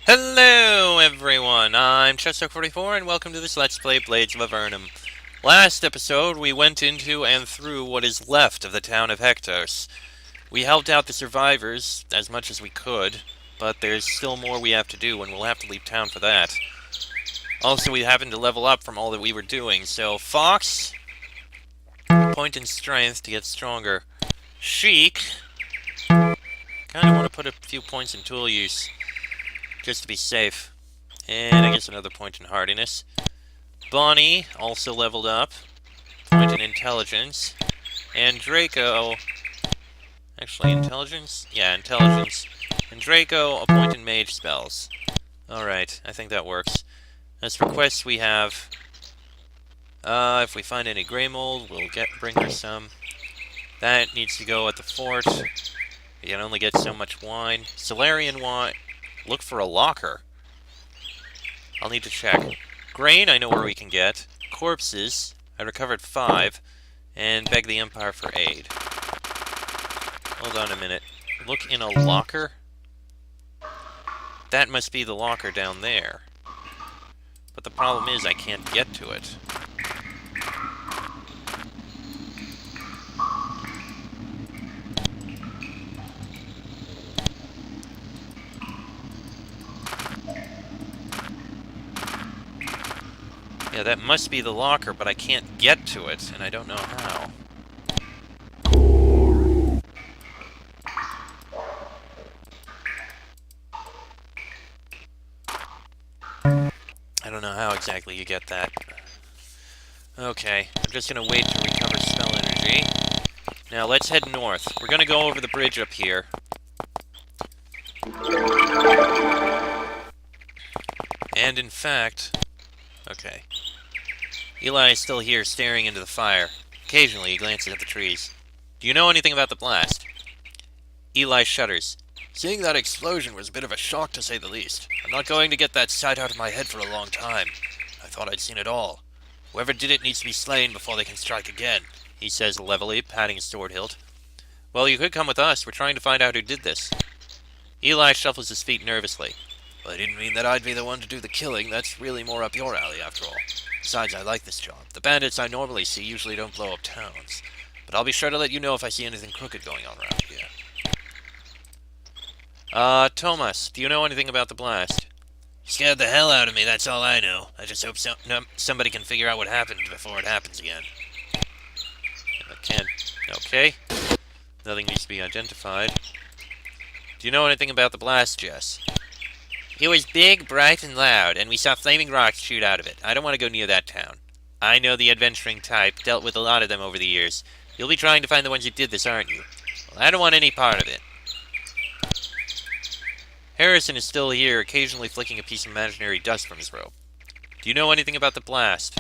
Hello everyone, I'm Chester44 and welcome to this Let's Play Blades of Avernum. Last episode we went into and through what is left of the town of Hectos. We helped out the survivors as much as we could, but there's still more we have to do and we'll have to leave town for that. Also, we happened to level up from all that we were doing, so Fox, point in strength to get stronger. Sheik, kinda want to put a few points in tool use, just to be safe. And I guess another point in hardiness. Bonnie also leveled up. Point in intelligence. And Draco... Actually, intelligence? Yeah, intelligence. And Draco, a point in mage spells. Alright, I think that works. As for quests we have... if we find any Grey Mold, we'll bring her some. That needs to go at the fort. You can only get so much wine. Solarian wine... Look for a locker. I'll need to check. Grain, I know where we can get. Corpses, I recovered 5. And beg the Empire for aid. Hold on a minute. Look in a locker? That must be the locker down there. But the problem is I can't get to it. Yeah, that must be the locker, but I can't get to it, and I don't know how. I don't know how exactly you get that. Okay, I'm just gonna wait to recover spell energy. Now let's head north. We're gonna go over the bridge up here. And in fact... Okay. Eli is still here, staring into the fire. Occasionally, he glances at the trees. Do you know anything about the blast? Eli shudders. Seeing that explosion was a bit of a shock, to say the least. I'm not going to get that sight out of my head for a long time. I thought I'd seen it all. Whoever did it needs to be slain before they can strike again, he says levelly, patting his sword hilt. Well, you could come with us. We're trying to find out who did this. Eli shuffles his feet nervously. Well, I didn't mean that I'd be the one to do the killing. That's really more up your alley, after all. Besides, I like this job. The bandits I normally see usually don't blow up towns. But I'll be sure to let you know if I see anything crooked going on around here. Thomas, do you know anything about the blast? Scared the hell out of me, that's all I know. I just hope somebody can figure out what happened before it happens again. Okay. Nothing needs to be identified. Do you know anything about the blast, Jess? It was big, bright, and loud, and we saw flaming rocks shoot out of it. I don't want to go near that town. I know the adventuring type, dealt with a lot of them over the years. You'll be trying to find the ones who did this, aren't you? Well, I don't want any part of it. Harrison is still here, occasionally flicking a piece of imaginary dust from his robe. Do you know anything about the blast?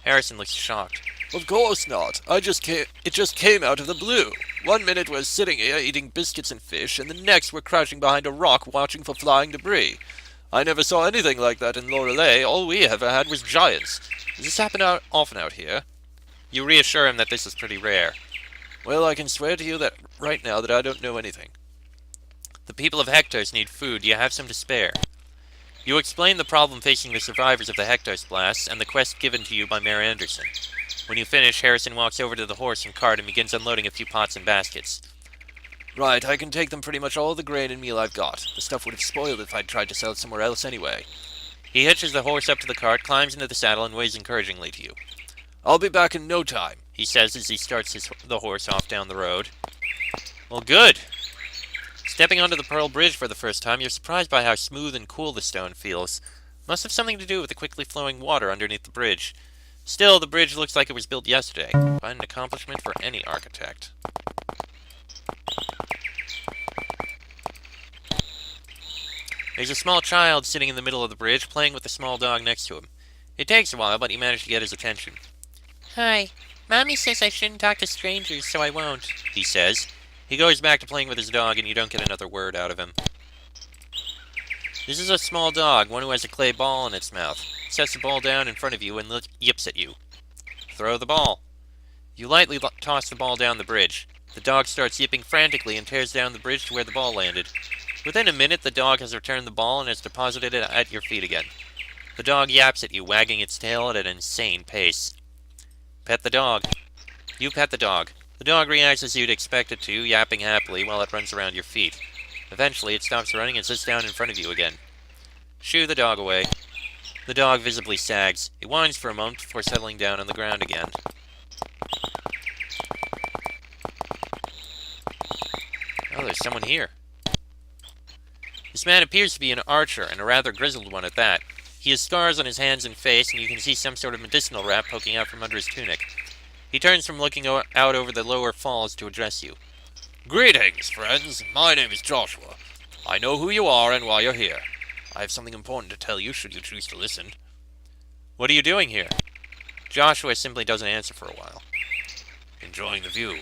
Harrison looks shocked. Of course not. It just came out of the blue. 1 minute we're sitting here eating biscuits and fish, and the next we're crouching behind a rock watching for flying debris. I never saw anything like that in Lorelei. All we ever had was giants. Does this happen often out here? You reassure him that this is pretty rare. Well, I can swear to you that right now that I don't know anything. The people of Hectos need food. Do you have some to spare? You explain the problem facing the survivors of the Hectos blasts and the quest given to you by Mayor Anderson. When you finish, Harrison walks over to the horse and cart and begins unloading a few pots and baskets. Right, I can take them pretty much all the grain and meal I've got. The stuff would have spoiled if I'd tried to sell it somewhere else anyway. He hitches the horse up to the cart, climbs into the saddle, and waves encouragingly to you. I'll be back in no time, he says as he starts the horse off down the road. Well, good. Stepping onto the Pearl Bridge for the first time, you're surprised by how smooth and cool the stone feels. Must have something to do with the quickly flowing water underneath the bridge. Still, the bridge looks like it was built yesterday. Quite an accomplishment for any architect. There's a small child sitting in the middle of the bridge, playing with a small dog next to him. It takes a while, but you manage to get his attention. Hi. Mommy says I shouldn't talk to strangers, so I won't, he says. He goes back to playing with his dog, and you don't get another word out of him. This is a small dog, one who has a clay ball in its mouth. It sets the ball down in front of you and yips at you. Throw the ball. You lightly toss the ball down the bridge. The dog starts yipping frantically and tears down the bridge to where the ball landed. Within a minute, the dog has returned the ball and has deposited it at your feet again. The dog yaps at you, wagging its tail at an insane pace. Pet the dog. You pet the dog. The dog reacts as you'd expect it to, yapping happily while it runs around your feet. Eventually, it stops running and sits down in front of you again. Shoo the dog away. The dog visibly sags. It whines for a moment before settling down on the ground again. Oh, there's someone here. This man appears to be an archer, and a rather grizzled one at that. He has scars on his hands and face, and you can see some sort of medicinal wrap poking out from under his tunic. He turns from looking out over the lower falls to address you. Greetings, friends. My name is Joshua. I know who you are and why you're here. I have something important to tell you should you choose to listen. What are you doing here? Joshua simply doesn't answer for a while. Enjoying the view.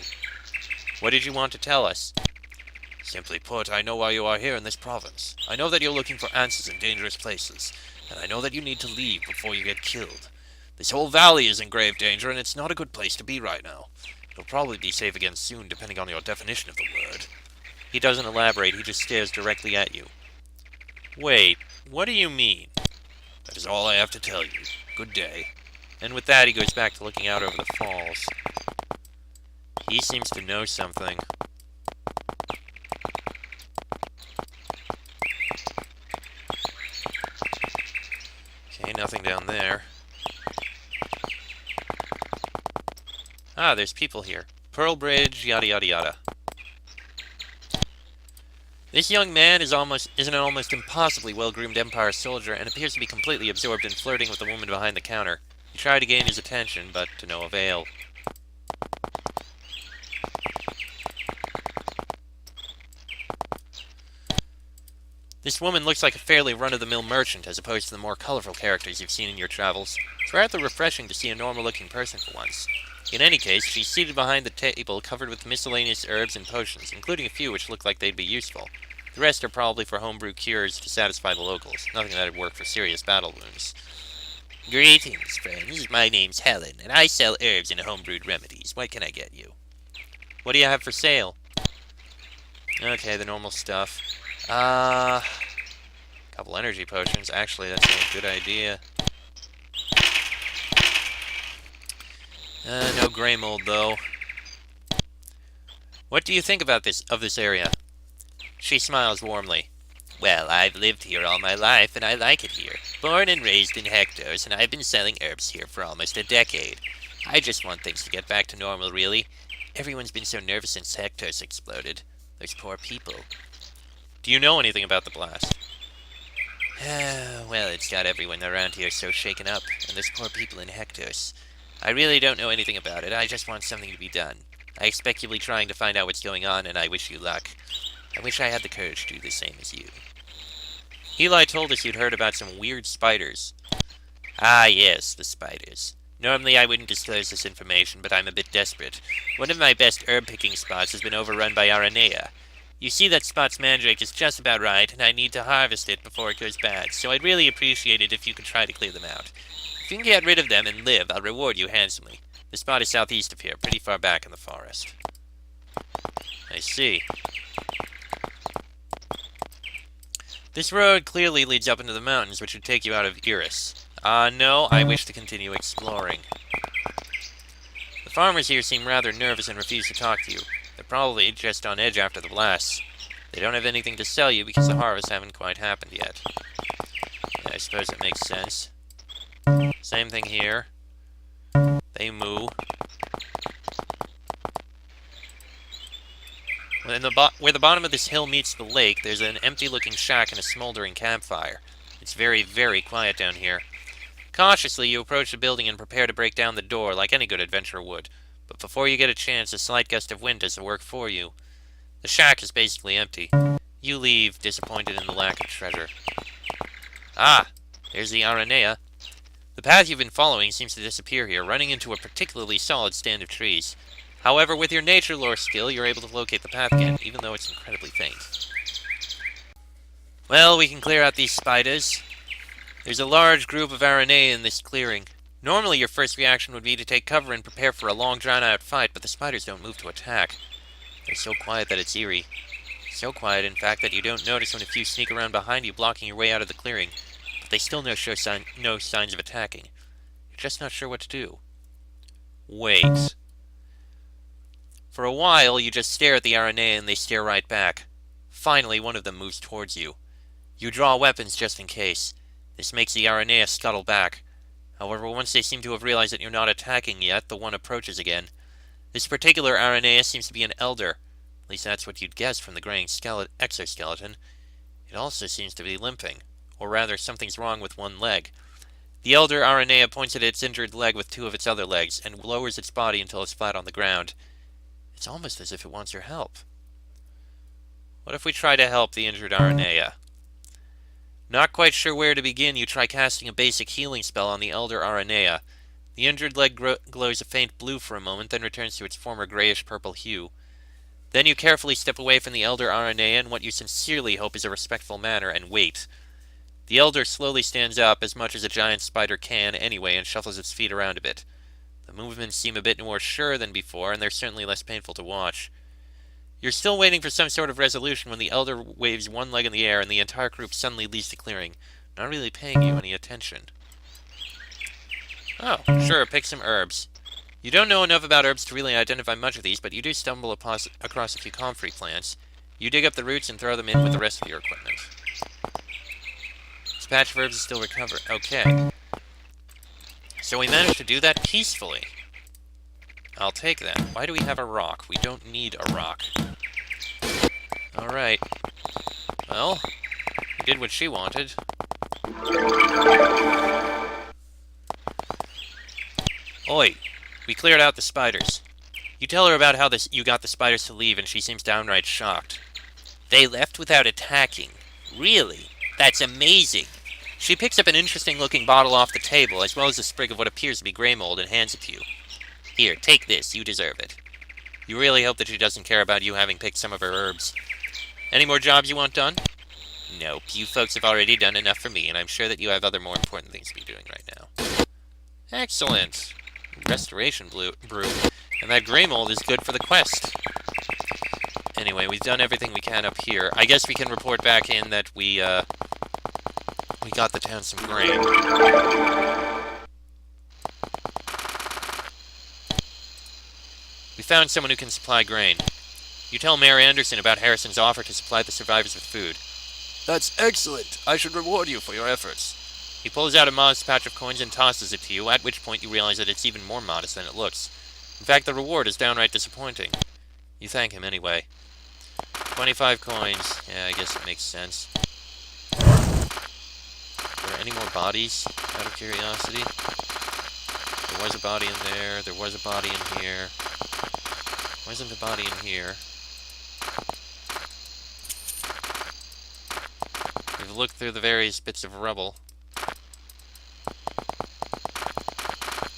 What did you want to tell us? Simply put, I know why you are here in this province. I know that you're looking for answers in dangerous places, and I know that you need to leave before you get killed. This whole valley is in grave danger, and it's not a good place to be right now. You'll probably be safe again soon, depending on your definition of the word. He doesn't elaborate, he just stares directly at you. Wait, what do you mean? That is all I have to tell you. Good day. And with that, he goes back to looking out over the falls. He seems to know something. Okay, nothing down there. Ah, there's people here. Pearl Bridge, yada yada yada. This young man is an almost impossibly well-groomed Empire soldier and appears to be completely absorbed in flirting with the woman behind the counter. You try to gain his attention, but to no avail. This woman looks like a fairly run-of-the-mill merchant, as opposed to the more colorful characters you've seen in your travels. It's rather refreshing to see a normal-looking person for once. In any case, she's seated behind the table covered with miscellaneous herbs and potions, including a few which look like they'd be useful. The rest are probably for homebrew cures to satisfy the locals, nothing that'd work for serious battle wounds. Greetings, friends. My name's Helen, and I sell herbs and homebrewed remedies. What can I get you? What do you have for sale? Okay, the normal stuff. Couple energy potions. Actually, that's a good idea. No gray mold, though. What do you think about this area? She smiles warmly. Well, I've lived here all my life, and I like it here. Born and raised in Hector's, and I've been selling herbs here for almost a decade. I just want things to get back to normal, really. Everyone's been so nervous since Hector's exploded. Those poor people. Do you know anything about the blast? Well, it's got everyone around here so shaken up, and those poor people in Hector's. I really don't know anything about it. I just want something to be done. I expect you'll be trying to find out what's going on, and I wish you luck. I wish I had the courage to do the same as you. Eli told us you'd heard about some weird spiders. Ah, yes, the spiders. Normally I wouldn't disclose this information, but I'm a bit desperate. One of my best herb-picking spots has been overrun by Aranea. You see, that spot's mandrake is just about right, and I need to harvest it before it goes bad, so I'd really appreciate it if you could try to clear them out. If you can get rid of them and live, I'll reward you handsomely. The spot is southeast of here, pretty far back in the forest. I see. This road clearly leads up into the mountains, which would take you out of Iris. No, I wish to continue exploring. The farmers here seem rather nervous and refuse to talk to you. They're probably just on edge after the blasts. They don't have anything to sell you because the harvests haven't quite happened yet. Yeah, I suppose that makes sense. Same thing here. They moo. Where the bottom of this hill meets the lake, there's an empty-looking shack and a smoldering campfire. It's very, very quiet down here. Cautiously, you approach the building and prepare to break down the door like any good adventurer would. But before you get a chance, a slight gust of wind does the work for you. The shack is basically empty. You leave, disappointed in the lack of treasure. Ah, there's the Aranea. The path you've been following seems to disappear here, running into a particularly solid stand of trees. However, with your nature lore skill, you're able to locate the path again, even though it's incredibly faint. Well, we can clear out these spiders. There's a large group of Aranea in this clearing. Normally, your first reaction would be to take cover and prepare for a long, drawn-out fight, but the spiders don't move to attack. They're so quiet that it's eerie. So quiet, in fact, that you don't notice when a few sneak around behind you, blocking your way out of the clearing. But they still show no signs of attacking. You're just not sure what to do. Wait. For a while, you just stare at the RNA and they stare right back. Finally, one of them moves towards you. You draw weapons just in case. This makes the RNA scuttle back. However, once they seem to have realized that you're not attacking yet, the one approaches again. This particular RNA seems to be an elder. At least that's what you'd guess from the graying exoskeleton. It also seems to be limping. Or rather, something's wrong with one leg. The elder RNA points at its injured leg with two of its other legs, and lowers its body until it's flat on the ground. It's almost as if it wants your help. What if we try to help the injured RNA? Not quite sure where to begin, you try casting a basic healing spell on the elder RNA. The injured leg glows a faint blue for a moment, then returns to its former grayish-purple hue. Then you carefully step away from the elder RNA in what you sincerely hope is a respectful manner, and wait. The elder slowly stands up, as much as a giant spider can anyway, and shuffles its feet around a bit. The movements seem a bit more sure than before, and they're certainly less painful to watch. You're still waiting for some sort of resolution when the elder waves one leg in the air and the entire group suddenly leaves the clearing, not really paying you any attention. Oh, sure, pick some herbs. You don't know enough about herbs to really identify much of these, but you do stumble across a few comfrey plants. You dig up the roots and throw them in with the rest of your equipment. This patch of herbs is still recovered. Okay. So we managed to do that peacefully. I'll take that. Why do we have a rock? We don't need a rock. Alright. Well, we did what she wanted. Oi, we cleared out the spiders. You tell her about how you got the spiders to leave, and she seems downright shocked. They left without attacking. Really? That's amazing. She picks up an interesting-looking bottle off the table, as well as a sprig of what appears to be grey mold, and hands it to you. Here, take this. You deserve it. You really hope that she doesn't care about you having picked some of her herbs. Any more jobs you want done? Nope. You folks have already done enough for me, and I'm sure that you have other more important things to be doing right now. Excellent. Restoration brew. And that grey mold is good for the quest. Anyway, we've done everything we can up here. I guess we can report back in that we got the town some grain. We found someone who can supply grain. You tell Mayor Anderson about Harrison's offer to supply the survivors with food. That's excellent. I should reward you for your efforts. He pulls out a modest patch of coins and tosses it to you, at which point you realize that it's even more modest than it looks. In fact, the reward is downright disappointing. You thank him anyway. 25 coins. Yeah, I guess it makes sense. Are there any more bodies, out of curiosity? There was a body in there. There was a body in here. Wasn't a body in here. We've looked through the various bits of rubble.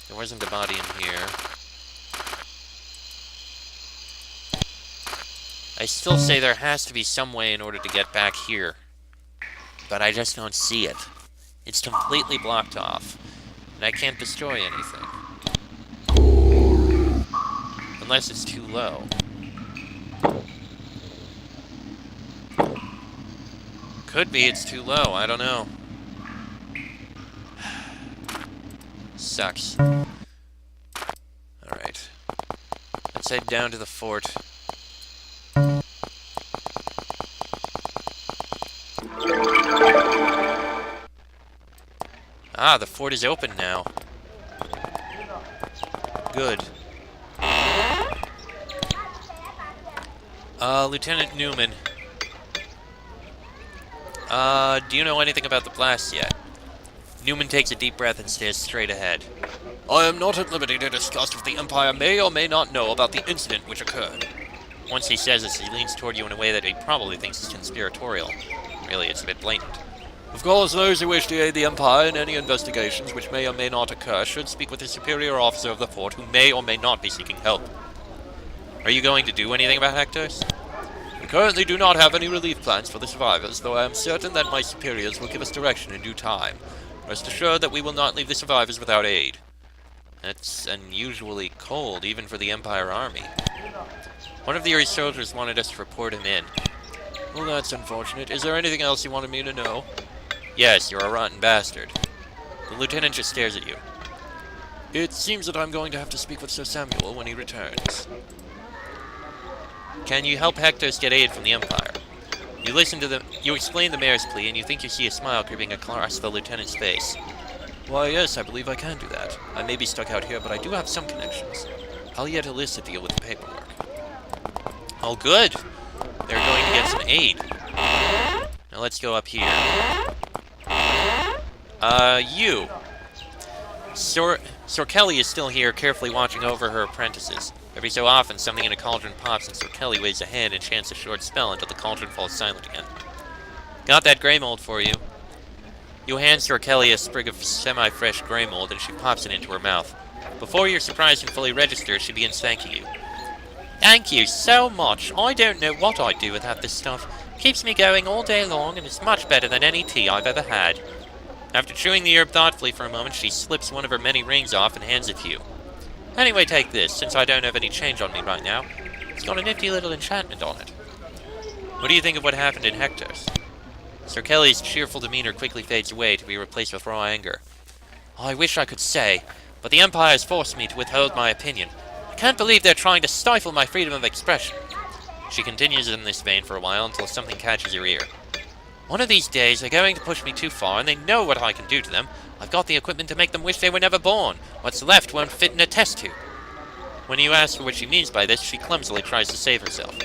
There wasn't a body in here. I still say there has to be some way in order to get back here. But I just don't see it. It's completely blocked off. And I can't destroy anything. Unless it's too low. Could be it's too low, I don't know. Sucks. Alright. Let's head down to the fort. Ah, the fort is open now. Good. Lieutenant Newman. Do you know anything about the blast yet? Newman takes a deep breath and stares straight ahead. I am not at liberty to discuss if the Empire may or may not know about the incident which occurred. Once he says this, he leans toward you in a way that he probably thinks is conspiratorial. Really, it's a bit blatant. Of course, those who wish to aid the Empire in any investigations which may or may not occur should speak with a superior officer of the fort who may or may not be seeking help. Are you going to do anything about Hector's? We currently do not have any relief plans for the survivors, though I am certain that my superiors will give us direction in due time. Rest assured that we will not leave the survivors without aid. That's unusually cold, even for the Empire Army. One of your soldiers wanted us to report him in. Well, that's unfortunate. Is there anything else you wanted me to know? Yes, you're a rotten bastard. The lieutenant just stares at you. It seems that I'm going to have to speak with Sir Samuel when he returns. Can you help Hectos get aid from the Empire? You explain the mayor's plea, and you think you see a smile creeping across the lieutenant's face. Why, yes, I believe I can do that. I may be stuck out here, but I do have some connections. I'll yet Alyssa deal with the paperwork. Oh, good. They're going to get some aid. Now let's go up here. You. Sir Kelly is still here, carefully watching over her apprentices. Every so often, something in a cauldron pops, and Sir Kelly waves a hand and chants a short spell until the cauldron falls silent again. Got that grey mold for you. You hand Sir Kelly a sprig of semi-fresh grey mold, and she pops it into her mouth. Before you're surprised and fully registered, she begins thanking you. Thank you so much. I don't know what I'd do without this stuff. Keeps me going all day long, and it's much better than any tea I've ever had. After chewing the herb thoughtfully for a moment, she slips one of her many rings off and hands it to you. Anyway, take this, since I don't have any change on me right now. It's got a nifty little enchantment on it. What do you think of what happened in Hector's? Sir Kelly's cheerful demeanor quickly fades away to be replaced with raw anger. I wish I could say, but the Empire has forced me to withhold my opinion. I can't believe they're trying to stifle my freedom of expression. She continues in this vein for a while until something catches your ear. One of these days, they're going to push me too far, and they know what I can do to them. I've got the equipment to make them wish they were never born. What's left won't fit in a test tube. When you ask her what she means by this, she clumsily tries to save herself.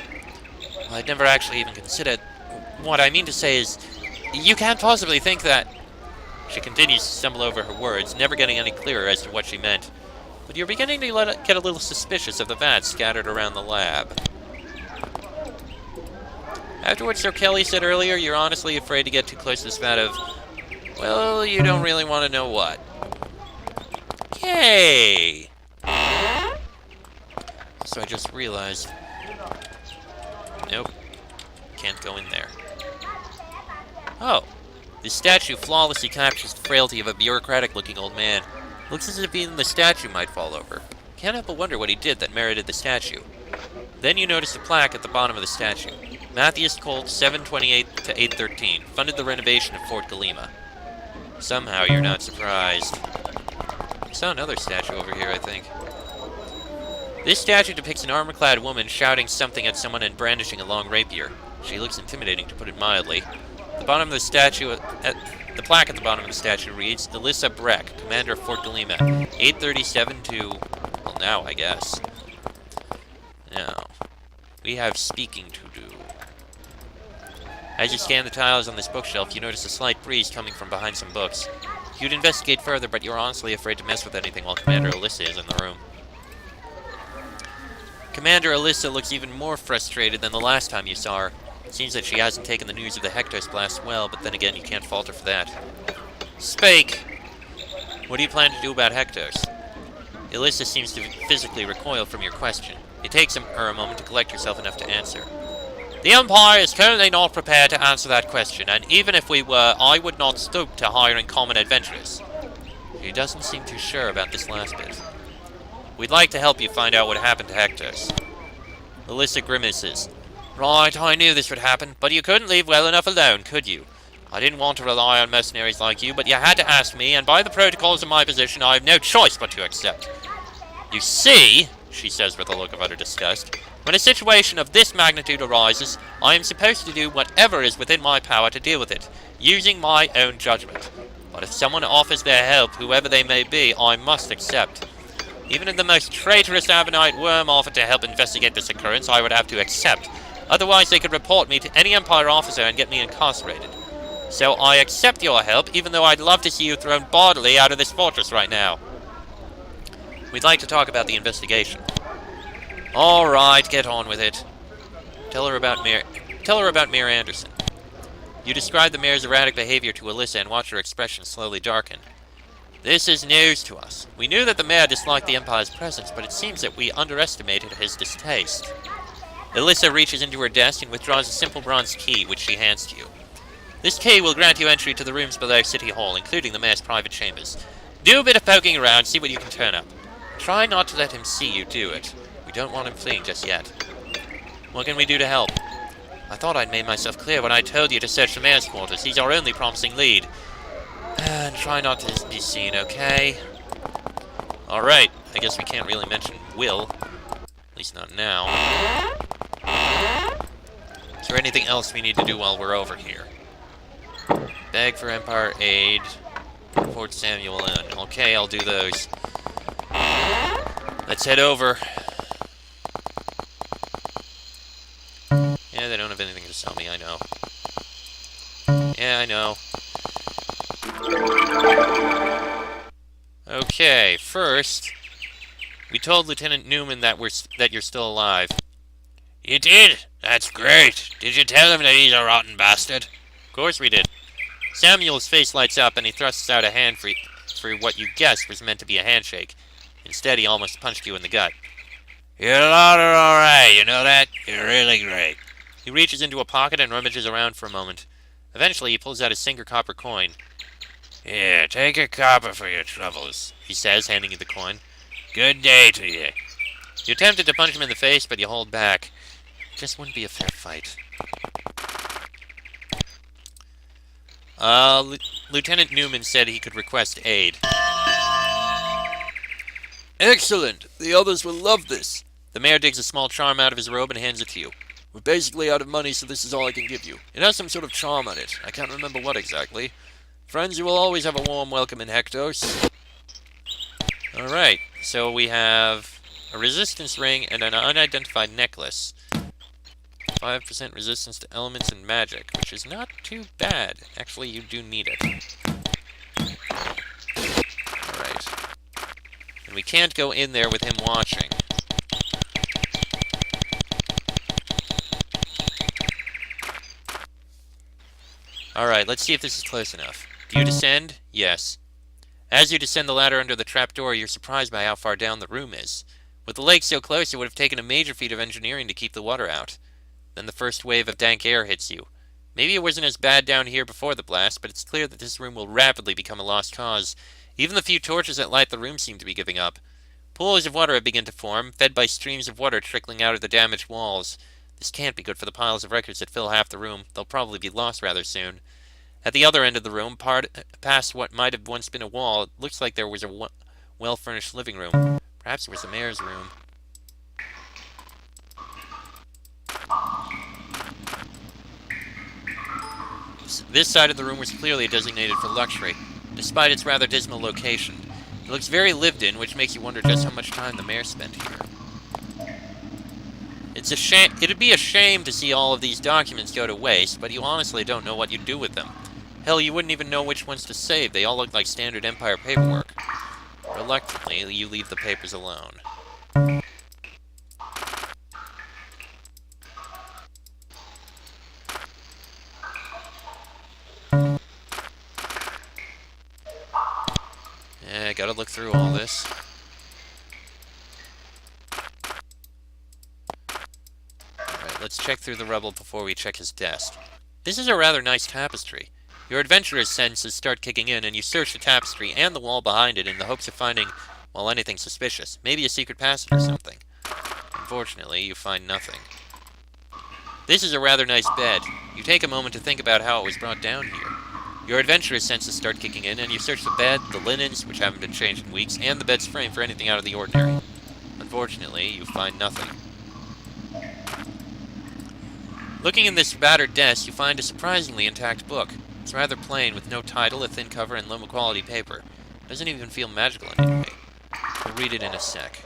I'd never actually even considered... What I mean to say is, you can't possibly think that... She continues to stumble over her words, never getting any clearer as to what she meant. But you're beginning to get a little suspicious of the vats scattered around the lab. After what Sir Kelly said earlier, you're honestly afraid to get too close to this vat of... Well, you don't really want to know what. Yay! So I just realized... Nope. Can't go in there. Oh. This statue flawlessly captures the frailty of a bureaucratic-looking old man. Looks as if even the statue might fall over. Can't help but wonder what he did that merited the statue. Then you notice a plaque at the bottom of the statue. Matthias Colt, 728 to 813, funded the renovation of Fort Galima. Somehow you're not surprised. I saw another statue over here, I think. This statue depicts an armor-clad woman shouting something at someone and brandishing a long rapier. She looks intimidating, to put it mildly. The bottom of the statue, the plaque at the bottom of the statue reads, Alyssa Breck, commander of Fort Galima, 837 to... well, now, I guess. Now, we have speaking to do. As you scan the tiles on this bookshelf, you notice a slight breeze coming from behind some books. You'd investigate further, but you're honestly afraid to mess with anything while Commander Alyssa is in the room. Commander Alyssa looks even more frustrated than the last time you saw her. It seems that she hasn't taken the news of the Hectos blast well, but then again, you can't fault her for that. Speak! What do you plan to do about Hectos? Alyssa seems to physically recoil from your question. It takes her a moment to collect herself enough to answer. The Empire is currently not prepared to answer that question, and even if we were, I would not stoop to hiring common adventurers. She doesn't seem too sure about this last bit. We'd like to help you find out what happened to Hectos. Alyssa grimaces. Right, I knew this would happen, but you couldn't leave well enough alone, could you? I didn't want to rely on mercenaries like you, but you had to ask me, and by the protocols of my position, I have no choice but to accept. You see, she says with a look of utter disgust, when a situation of this magnitude arises, I am supposed to do whatever is within my power to deal with it, using my own judgment. But if someone offers their help, whoever they may be, I must accept. Even if the most traitorous Avernite worm offered to help investigate this occurrence, I would have to accept. Otherwise, they could report me to any Empire officer and get me incarcerated. So I accept your help, even though I'd love to see you thrown bodily out of this fortress right now. We'd like to talk about the investigation. All right, get on with it. Tell her about Mayor Anderson. You describe the mayor's erratic behavior to Alyssa and watch her expression slowly darken. This is news to us. We knew that the mayor disliked the Empire's presence, but it seems that we underestimated his distaste. Alyssa reaches into her desk and withdraws a simple bronze key, which she hands to you. This key will grant you entry to the rooms below City Hall, including the mayor's private chambers. Do a bit of poking around, see what you can turn up. Try not to let him see you do it. We don't want him fleeing just yet. What can we do to help? I thought I'd made myself clear when I told you to search the mayor's quarters. He's our only promising lead. And try not to be seen, okay? Alright, I guess we can't really mention Will. At least not now. Is there anything else we need to do while we're over here? Beg for Empire aid. Fort Samuel Inn. Okay, I'll do those. Let's head over. Yeah, they don't have anything to sell me, I know. Yeah, I know. Okay, first, we told Lieutenant Newman that you're still alive. You did? That's great. Did you tell him that he's a rotten bastard? Of course we did. Samuel's face lights up and he thrusts out a hand for what you guessed was meant to be a handshake. Instead, he almost punched you in the gut. You're alright, you know that? You're really great. He reaches into a pocket and rummages around for a moment. Eventually, he pulls out a single copper coin. Here, take a copper for your troubles, He says, handing you the coin. Good day to you. You attempted to punch him in the face, but you hold back. It just wouldn't be a fair fight. Lieutenant Newman said he could request aid. Excellent! The others will love this. The mayor digs a small charm out of his robe and hands it to you. We're basically out of money, so this is all I can give you. It has some sort of charm on it. I can't remember what exactly. Friends, you will always have a warm welcome in Hectos. Alright, so we have a resistance ring and an unidentified necklace. 5% resistance to elements and magic, which is not too bad. Actually, you do need it. Alright. And we can't go in there with him watching. Alright, let's see if this is close enough. Do you descend? Yes. As you descend the ladder under the trapdoor, you're surprised by how far down the room is. With the lake so close, it would have taken a major feat of engineering to keep the water out. Then the first wave of dank air hits you. Maybe it wasn't as bad down here before the blast, but it's clear that this room will rapidly become a lost cause. Even the few torches that light the room seem to be giving up. Pools of water have begun to form, fed by streams of water trickling out of the damaged walls. This can't be good for the piles of records that fill half the room. They'll probably be lost rather soon. At the other end of the room, past what might have once been a wall, it looks like there was a well-furnished living room. Perhaps it was the mayor's room. This side of the room was clearly designated for luxury, despite its rather dismal location. It looks very lived in, which makes you wonder just how much time the mayor spent here. It's a shame. It'd be a shame to see all of these documents go to waste, but you honestly don't know what you'd do with them. Hell, you wouldn't even know which ones to save. They all look like standard Empire paperwork. Reluctantly, you leave the papers alone. Yeah, gotta look through all this. Alright, let's check through the rubble before we check his desk. This is a rather nice tapestry. Your adventurer's senses start kicking in, and you search the tapestry and the wall behind it in the hopes of finding, well, anything suspicious. Maybe a secret passage or something. Unfortunately, you find nothing. This is a rather nice bed. You take a moment to think about how it was brought down here. Your adventurer's senses start kicking in, and you search the bed, the linens, which haven't been changed in weeks, and the bed's frame for anything out of the ordinary. Unfortunately, you find nothing. Looking in this battered desk, you find a surprisingly intact book. It's rather plain, with no title, a thin cover, and low-quality paper. It doesn't even feel magical in any way. We'll read it in a sec.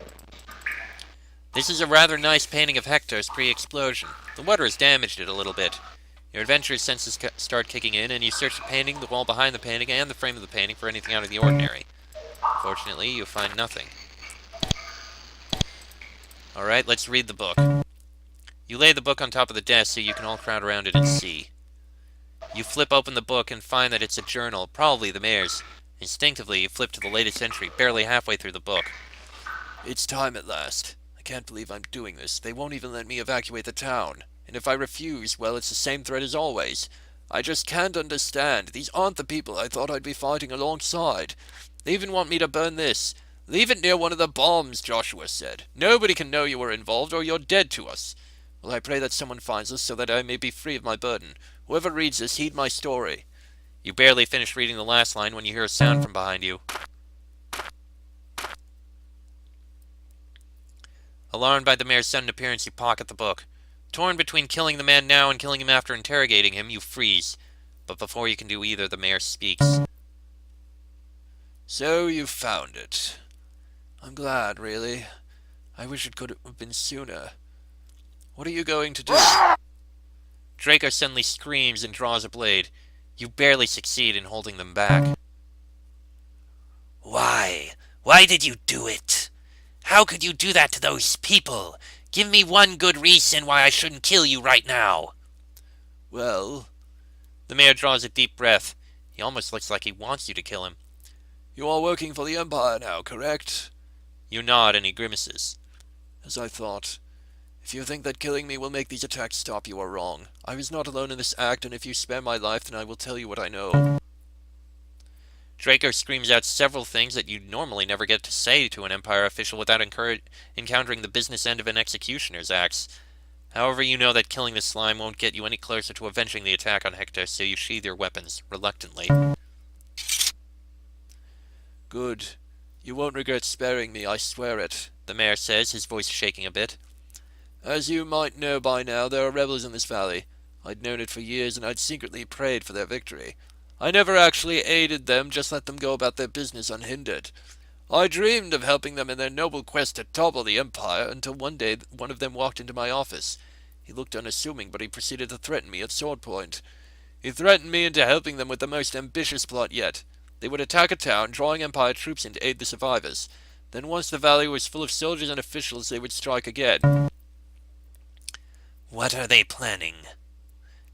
This is a rather nice painting of Hector's pre-explosion. The water has damaged it a little bit. Your adventurer's senses start kicking in, and you search the painting, the wall behind the painting, and the frame of the painting for anything out of the ordinary. Fortunately, you find nothing. Alright, let's read the book. You lay the book on top of the desk so you can all crowd around it and see. You flip open the book and find that it's a journal, probably the mayor's. Instinctively, you flip to the latest entry, barely halfway through the book. It's time at last. I can't believe I'm doing this. They won't even let me evacuate the town. And if I refuse, well, it's the same threat as always. I just can't understand. These aren't the people I thought I'd be fighting alongside. They even want me to burn this. Leave it near one of the bombs, Joshua said. Nobody can know you were involved or you're dead to us. Well, I pray that someone finds us so that I may be free of my burden. Whoever reads this, heed my story. You barely finish reading the last line when you hear a sound from behind you. Alarmed by the mayor's sudden appearance, you pocket the book. Torn between killing the man now and killing him after interrogating him, you freeze. But before you can do either, the mayor speaks. So you found it. I'm glad, really. I wish it could have been sooner. What are you going to do? Draco suddenly screams and draws a blade. You barely succeed in holding them back. Why? Why did you do it? How could you do that to those people? Give me one good reason why I shouldn't kill you right now. Well, The mayor draws a deep breath. He almost looks like he wants you to kill him. you are working for the Empire now, correct? You nod and he grimaces. As I thought. If you think that killing me will make these attacks stop, you are wrong. I was not alone in this act, and if you spare my life, then I will tell you what I know. Draco screams out several things that you'd normally never get to say to an Empire official without encountering the business end of an executioner's axe. However, you know that killing the slime won't get you any closer to avenging the attack on Hector, so you sheathe your weapons, reluctantly. Good. You won't regret sparing me, I swear it. The mayor says, his voice shaking a bit. As you might know by now, there are rebels in this valley. I'd known it for years, and I'd secretly prayed for their victory. I never actually aided them, just let them go about their business unhindered. I dreamed of helping them in their noble quest to topple the Empire, until one day one of them walked into my office. He looked unassuming, but he proceeded to threaten me at sword point. He threatened me into helping them with the most ambitious plot yet. They would attack a town, drawing Empire troops in to aid the survivors. Then once the valley was full of soldiers and officials, they would strike again. What are they planning?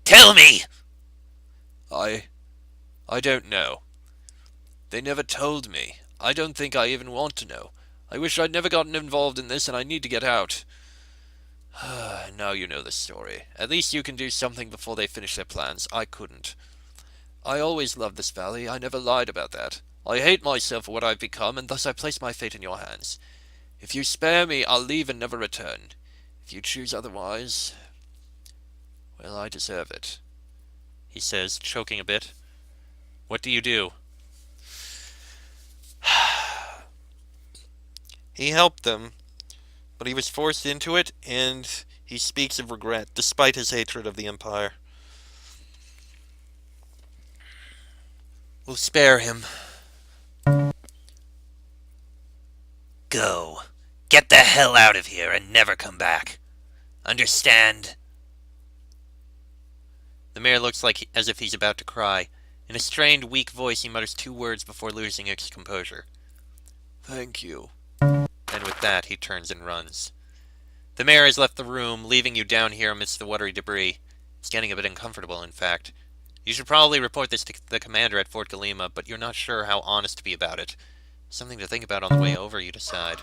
Tell me! I don't know. They never told me. I don't think I even want to know. I wish I'd never gotten involved in this, and I need to get out. Now you know the story. At least you can do something before they finish their plans. I couldn't. I always loved this valley. I never lied about that. I hate myself for what I've become, and thus I place my fate in your hands. If you spare me, I'll leave and never return. If you choose otherwise, well, I deserve it. He says, choking a bit. What do you do? He helped them, but he was forced into it, and he speaks of regret, despite his hatred of the Empire. We'll spare him. Go. Get the hell out of here and never come back. Understand? The mayor looks as if he's about to cry. In a strained, weak voice, he mutters 2 words before losing his composure. Thank you. And with that, he turns and runs. The mayor has left the room, leaving you down here amidst the watery debris. It's getting a bit uncomfortable, in fact. You should probably report this to the commander at Fort Galima, but you're not sure how honest to be about it. Something to think about on the way over, you decide.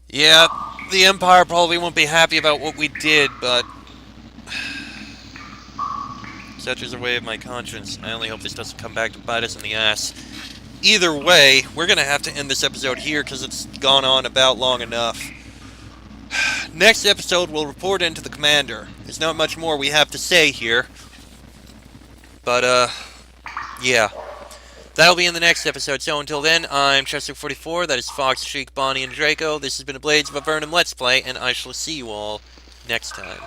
Yeah, the Empire probably won't be happy about what we did, but such is the way of my conscience. I only hope this doesn't come back to bite us in the ass. Either way, we're going to have to end this episode here because it's gone on about long enough. Next episode, we'll report into the commander. There's not much more we have to say here. But, yeah. That'll be in the next episode. So until then, I'm Chester44. That is Fox, Sheik, Bonnie, and Draco. This has been a Blades of Avernum Let's Play, and I shall see you all next time.